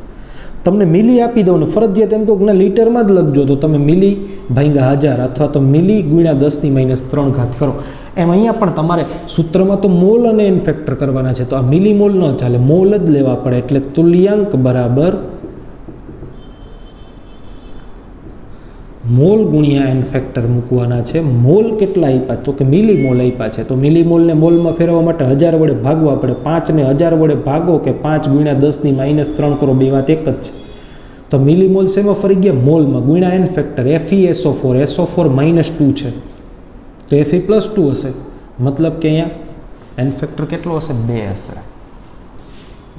તમને મિલી આપી દઉં ને ફરજિયાત એમ કહું કે લીટરમાં જ લખજો, તો તમે મિલી ભાગ્યા 1000 અથવા તો મિલી ગુણ્યા 10⁻³ કરો. એમ અહીંયા પણ તમારે સૂત્રમાં તો મોલ અને એન ફેક્ટર કરવાના છે, તો આ મિલીમોલ ન ચાલે, મોલ જ લેવા પડે. એટલે તુલ્યાંક બરાબર મોલ ગુણ્યા એન ફેક્ટર મૂકવાના છે. મોલ કેટલા આપ્યા? તો કે મિલીમોલ આપ્યા છે, તો મિલીમોલને મોલમાં ફેરવવા માટે 1000 વડે ભાગવા પડે. 5ને 1000 વડે ભાગો કે 5 ગુણ્યા 10⁻³ કરો, બે વાત એક જ છે. તો મિલીમોલ શેમાં ફરી ગયા? મોલમાં. ગુણ્યા એન ફેક્ટર FeSO4. SO4 -2 છે તો Fe +2 હશે, મતલબ કે અહીંયા એન ફેક્ટર કેટલો હશે? 2 હશે.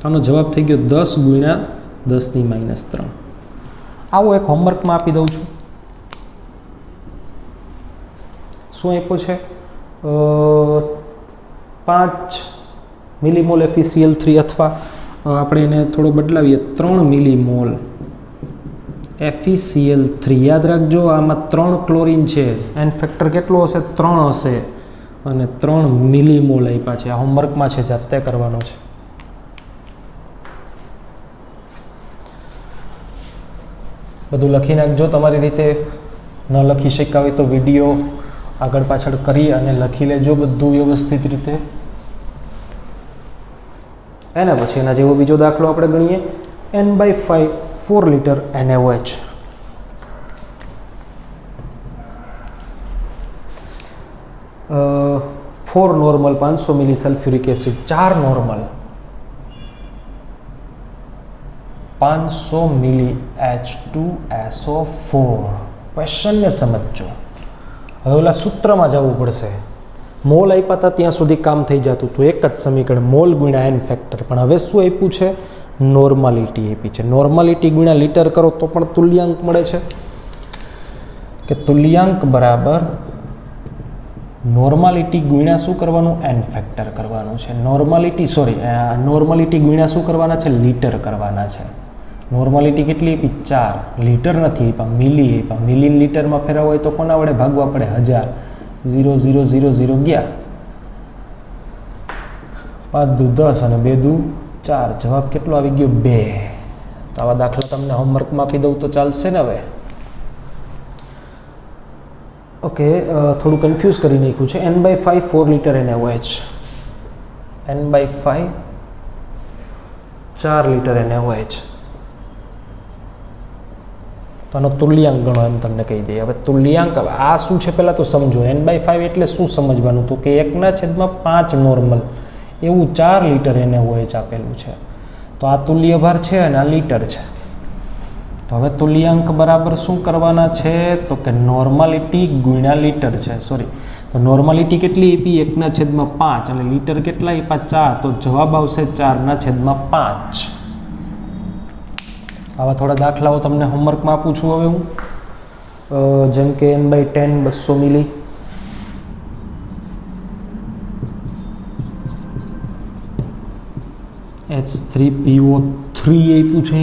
આનો જવાબ થઈ ગયો 10 ગુણ્યા 10⁻³. આવો એક હોમવર્કમાં આપી દઉં છું. શું આપ્યું છે? 5 મિલીમોલ FeCl3 અથવા આપણે એને થોડો બદલાવીએ 3 મિલીમોલ FeCl3. યાદ રાખજો આમાં 3 ક્લોરીન છે, એન ફેક્ટર કેટલો હશે? 3 હશે, અને 3 મિલીમોલ આપ્યા છે. આ હોમવર્કમાં છે, જાતે કરવાનો છે. બધું લખી નાખજો તમારી રીતે. ન લખી શક્યા હોય તો વિડીયો આગળ પાછળ કરી અને લખી લેજો બધું વ્યવસ્થિત રીતે. એના પછી એના જેવો બીજો દાખલો આપણે ગણીએ. N/5 4 litre NaOH. Four normal 500 milli sulphuric acid. 4 normal 500 milli H2SO4. ક્વેશ્ચનને સમજજો. હવે ઓલા સૂત્રમાં જવું પડશે. મોલ આપ્યા હતા ત્યાં સુધી કામ થઈ જતું હતું, એક જ સમીકરણ, મોલ ગુણ્યા એન ફેક્ટર. પણ હવે શું આપ્યું છે? નોર્માલિટી આપી છે. નોર્માલિટી ગુણ્યા લીટર કરો તો પણ તુલ્યાંક મળે છે, કે તુલ્યાંક બરાબર નોર્માલિટી ગુણ્યા શું કરવાનું? એન ફેક્ટર કરવાનું છે. નોર્માલિટી ગુણ્યા શું કરવાના છે? લીટર કરવાના છે. નોર્માલિટી કેટલી આપી? 4. લીટર નથી આપ્યા, મિલી આપ્યા. મિલી લીટરમાં ફેરવવા હોય તો કોના વડે ભાગવા પડે? 1000. 0 0 0 0 ગયા, 5 દુ 10 અને 2 દુ 4. જવાબ કેટલો આવી ગયો? 2. તો આવા દાખલા તમને હોમવર્કમાં આપી દઉં તો ચાલશે ને? હવે ઓકે, થોડું કન્ફ્યુઝ કરી નાખ્યું છે. n/5 4 litre NaOH, n/5 4 litre NaOH. તો આનો તુલ્યાંક ગણો એમ તમને કહી દઈએ. હવે તુલ્યાંક આ શું છે પહેલાં તો સમજો. n/5 એટલે શું સમજવાનું હતું કે 1/5 નોર્મલ એવું 4 લીટર NaOH આપેલું છે. તો આ તુલ્ય ભાર છે અને આ લીટર છે. તો હવે તુલ્યાંક બરાબર શું કરવાના છે તો કે નોર્માલિટી ગુણ્યા લીટર છે. સોરી, તો નોર્માલિટી કેટલી આપી 1/5 અને લીટર કેટલા આપ્યા 4. તો જવાબ આવશે 4/5. આવા થોડા દાખલાઓ તમને હોમવર્કમાં આપું છું હવે હું. જેમ કે n/10 200 મિલી, H3PO3 આપ્યું છે.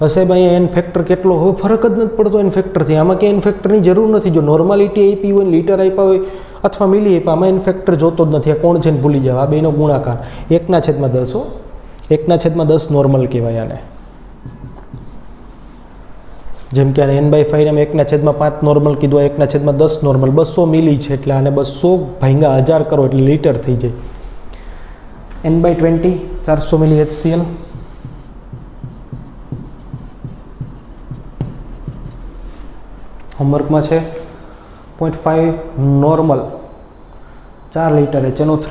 હશે ભાઈ એન ફેક્ટર કેટલો હવે ફરક જ નથી પડતો એન ફેક્ટરથી. આમાં કે એન ફેક્ટરની જરૂર નથી. જો નોર્માલિટી આપી હોય લીટર આપ્યા હોય અથવા મિલી આપ્યા, આમાં એન ફેક્ટર જોતો જ નથી. આ કોણ છે ને ભૂલી જાવ. આ બેનો ગુણાકાર 1/10 1/10 નોર્મલ કહેવાય આને. જેમ કે આને n/5 ને 1/5 નોર્મલ કીધું, 1/10 નોર્મલ. 200 મિલી છે એટલે આને 200 ભાગ્યા 1000 કરો એટલે લીટર થઈ જાય. n/20 400 મિલી HCl, હોમવર્કમાં છે. 0.5 નોર્મલ 4 લીટર HNO3,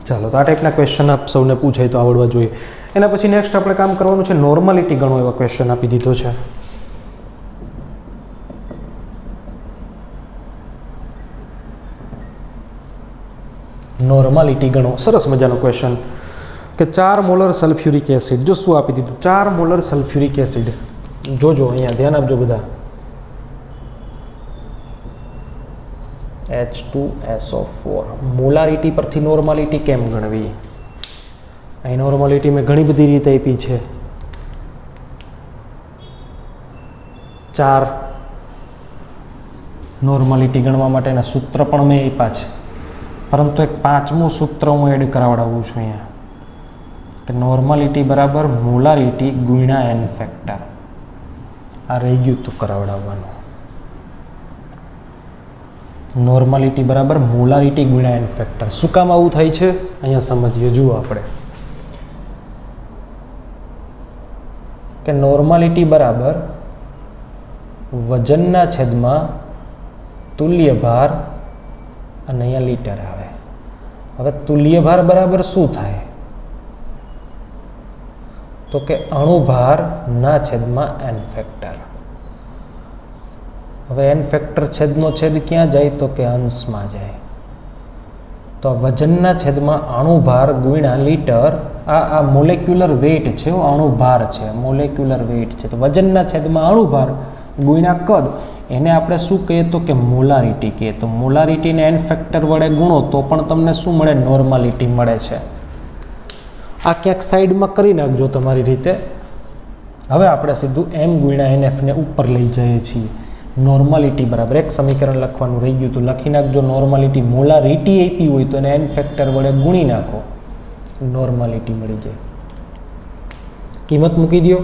ચાલો તો આ ટાઈપના ક્વેશ્ચન આપ સૌને પૂછાય તો આવડવા જોઈએ. એના પછી નેક્સ્ટ આપણે કામ કરવાનું છે નોર્માલિટી ગણો એવા ક્વેશ્ચન આપી દીધો છે. નોર્માલિટી ગણો, સરસ મજાનો ક્વેશ્ચન કે 4 મોલર સલ્ફ્યુરિક એસિડ. જો શું આપી દીધું 4 મોલર સલ્ફ્યુરિક એસિડ. જોજો અહીંયા ધ્યાન આપજો બધા. H2SO4. મોલારિટી પરથી નોર્માલિટી કેમ ગણવી? અહીં નોર્માલિટી મેં ઘણી બધી રીતે આપી છે. 4 નોર્માલિટી ગણવા માટેના સૂત્ર પણ મેં આપ્યા છે, પરંતુ એક 5મું સૂત્ર હું એડ કરાવડાવું છું અહીંયા કે નોર્માલિટી બરાબર મોલારિટી ગુણ્યા એન ફેક્ટર. આ રહી ગયું તું કરાવડાવવાનું. નોર્માલિટી બરાબર મોલારિટી ગુણ્યા એન ફેક્ટર. શું કામ આવું થાય છે અહીંયા સમજીએ. જુઓ આપણે કે નોર્માલિટી બરાબર વજનના છેદમાં તુલ્ય ભાર અને અહીંયા લીટર આવે. હવે તુલ્ય ભાર બરાબર શું થાય તો કે અણુભાર ના છેદમાં એન ફેક્ટર. હવે એન ફેક્ટર છેદનો છેદ ક્યાં જાય તો કે અંશમાં જાય. તો વજનના છેદમાં અણુભાર ગુણ્યા લીટર. આ મોલેક્યુલર વેઇટ છે, અણુભાર છે, મોલેક્યુલર વેઇટ છે. તો વજનના છેદમાં અણુભાર ગુણ્યા કદ, એને આપણે શું કહીએ તો કે મોલારિટી કહીએ. તો મોલારિટીને એન ફેક્ટર વડે ગુણો તો પણ તમને શું મળે? નોર્માલિટી મળે છે. આ ક્યાંક સાઈડમાં કરી નાખજો તમારી રીતે. હવે આપણે સીધું m ગુણ્યા NFને ઉપર લઈ જઈએ છીએ. નોર્માલિટી બરાબર એક સમીકરણ લખવાનું રહી ગયું તો લખી નાખજો. નોર્માલિટી મોલારિટી આપી હોય તો એને એન ફેક્ટર વડે ગુણી નાખો, નોર્માલિટી મળી જાય. કિંમત મૂકી દો.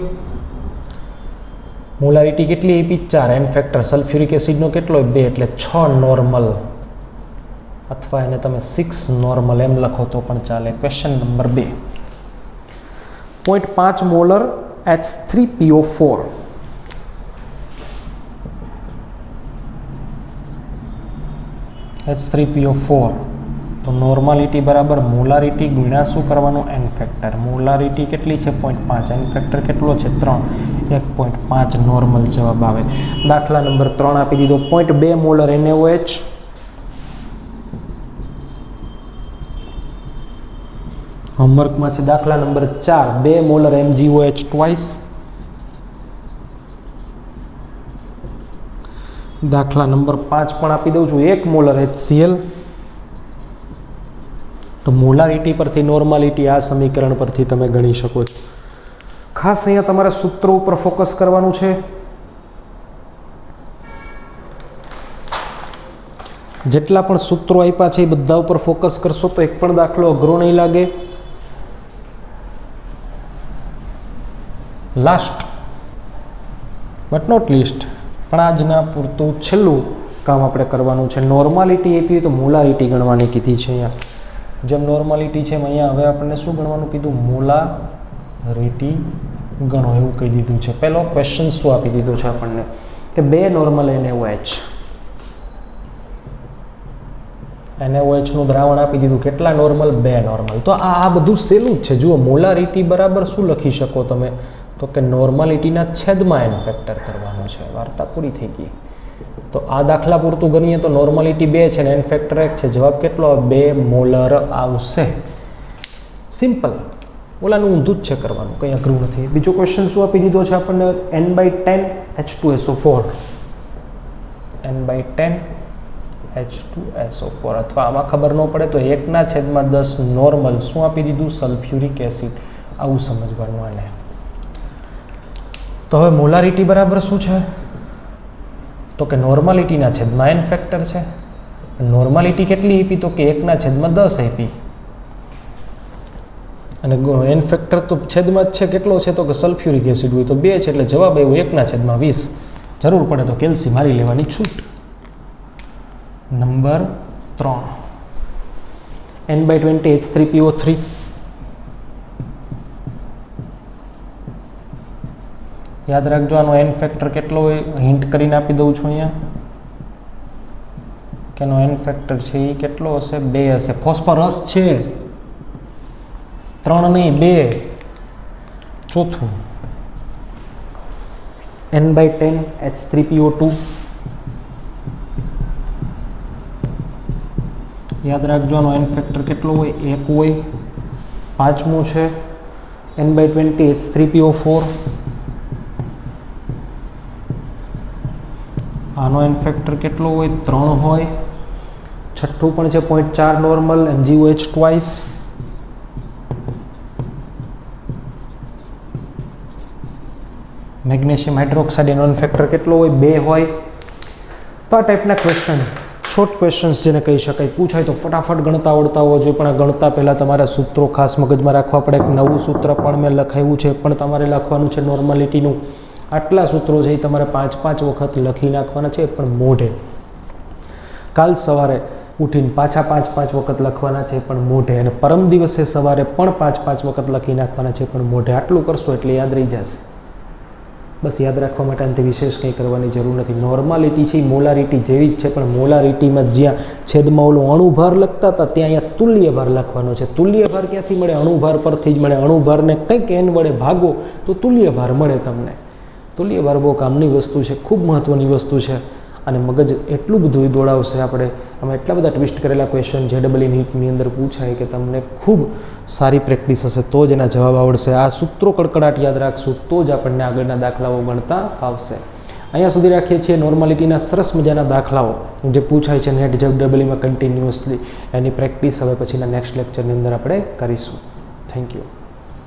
મોલારિટી કેટલી આપી? 4. એન ફેક્ટર સલ્ફ્યુરિક એસિડનો કેટલો? 2 એટલે 6 નોર્મલ, અથવા એને તમે 6 નોર્મલ એમ લખો તો પણ ચાલે. Question number 2. 0.5 molar H3PO4. H3PO4 તો નોર્માલિટી બરાબર મોલારિટી ગુણ્યા શું કરવાનું? N factor. મોલારિટી કેટલી છે? 0.5. એન ફેક્ટર કેટલો છે? 3. 1.5 નોર્મલ જવાબ આવે. દાખલા નંબર 3 આપી દીધો. 0.2 મોલર NaOH. હોમવર્કમાં છે દાખલા નંબર 4. 2 molar MgOH twice. દાખલા નંબર 5 પણ આપી દઉં છું. 1 મોલર HCl. તો મોલારિટી પરથી નોર્માલિટી આ સમીકરણ પરથી તમે ગણી શકો છો. ખાસ અહીંયા તમારે સૂત્રો ઉપર ફોકસ કરવાનું છે. જેટલા પણ સૂત્રો આપ્યા છે એ બધા ઉપર ફોકસ કરશો તો એક પણ દાખલો અઘરો નહીં લાગે. લાસ્ટ બટ નોટ લીસ્ટ પણ આજના પૂરતું છેલ્લું કામ આપણે કરવાનું છે. નોર્માલિટી આપી તો મોલારિટી ગણવાની કીધી છે. અહીંયા જેમ નોર્માલિટી છે એમ અહીંયા હવે આપણને શું ગણવાનું કીધું? મોલારિટી ગણો એવું કહી દીધું છે. પહેલો ક્વેશ્ચન શું આપી દીધો છે આપણને કે 2 નોર્મલ NaOH નું દ્રાવણ આપી દીધું. કેટલા નોર્મલ? 2 નોર્મલ. તો આ બધું સહેલું જ છે. જુઓ, મોલારિટી બરાબર શું લખી શકો તમે? તો કે નોર્માલિટીના છેદમાં એન ફેક્ટર કરવાનું છે. વાર્તા પૂરી થઈ ગઈ. તો આ દાખલા પૂરતું ગણીએ તો નોર્માલિટી 2 છે ને એન ફેક્ટર 1 છે. જવાબ કેટલો? 2 મોલર આવશે. સિમ્પલ. ઓલાનું ઊંધું જ છે કરવાનું, કંઈ અઘરું નથી. બીજો ક્વેશ્ચન શું આપી દીધો છે આપણને? n/10 H2SO4. n/10 H2SO4 અથવા આમાં ખબર ન પડે તો 1/10 નોર્મલ શું આપી દીધું? Sulphuric acid. આવું સમજવાનું આને. તો હવે મોલારિટી બરાબર શું છે? તો કે નોર્માલિટીના છેદમાં એન ફેક્ટર છે. નોર્માલિટી કેટલી આપી? તો કે 1/10 આપી. અને એન ફેક્ટર તો છેદમાં જ છે. કેટલો છે? તો કે સલ્ફ્યુરિક એસિડ હોય તો 2 છે એટલે જવાબ આવ્યો 1/20. જરૂર પડે તો કેલ્સી મારી લેવાની છૂટ. Number 3 n/20 H3PO3. યાદ રાખજો આનો એન ફેક્ટર કેટલો હોય? હિન્ટ કરીને આપી દઉં છું અહીંયા કે એનો એન ફેક્ટર છે એ કેટલો હશે? 2 હશે. ફોસ્ફરસ છે 3 નહીં 2. ચોથું n/10 H3PO2. યાદ રાખજો આનો એન ફેક્ટર કેટલો હોય? 1 હોય. પાંચમું છે n/20 H3PO4. આનો એન ફેક્ટર કેટલો હોય? 3 હોય. છઠ્ઠું પણ છે 0.4 normal MgOH twice. Magnesium hydroxide એનો એન ફેક્ટર કેટલો હોય? 2 હોય. તો આ ટાઈપના ક્વેશ્ચન, શોર્ટ ક્વેશ્ચન્સ જેને કહી શકાય, પૂછાય તો ફટાફટ ગણતા આવડતા હોવા જોઈએ. પણ આ ગણતા પહેલાં તમારા સૂત્રો ખાસ મગજમાં રાખવા પડે. એક નવું સૂત્ર પણ મેં લખાવ્યું છે, પણ તમારે લખવાનું છે નોર્માલિટીનું. આટલા સૂત્રો છે એ તમારે 5-5 વખત લખી નાખવાના છે, પણ મોઢે. કાલ સવારે ઉઠીને પાછા 5-5 વખત લખવાના છે, પણ મોઢે. અને પરમ દિવસે સવારે પણ 5-5 વખત લખી નાખવાના છે, પણ મોઢે. આટલું કરશો એટલે યાદ રહી જશે. બસ યાદ રાખવા માટે આનાથી વિશેષ કંઈ કરવાની જરૂર નથી. નોર્માલિટી છે એ મોલારિટી જેવી જ છે, પણ મોલારિટીમાં જ્યાં છેદમાં ઓલો અણુભાર લખતા હતા ત્યાં અહીંયા તુલ્યભાર લખવાનો છે. તુલ્યભાર ક્યાંથી મળે? અણુભાર પરથી જ મળે. અણુભારને કંઈક n વડે ભાગો તો તુલ્યભાર મળે તમને. તુલ્યભાર બહુ કામની વસ્તુ છે, ખૂબ મહત્ત્વની વસ્તુ છે. અને મગજ એટલું બધું દોડાવશે. આપણે આમાં એટલા બધા ટ્વિસ્ટ કરેલા ક્વેશ્ચન JEE નીટની અંદર પૂછાય કે તમને ખૂબ સારી પ્રેક્ટિસ હશે તો જ એના જવાબ આવડશે. આ સૂત્રો કડકડાટ યાદ રાખશું તો જ આપણને આગળના દાખલાઓ ગણતા આવશે. અહીંયા સુધી રાખીએ છીએ નોર્માલિટીના સરસ મજાના દાખલાઓ જે પૂછાય છે નેટ JEE કન્ટિન્યુઅસલી. એની પ્રેક્ટિસ હવે પછીના નેક્સ્ટ લેક્ચરની અંદર આપણે કરીશું. Thank you.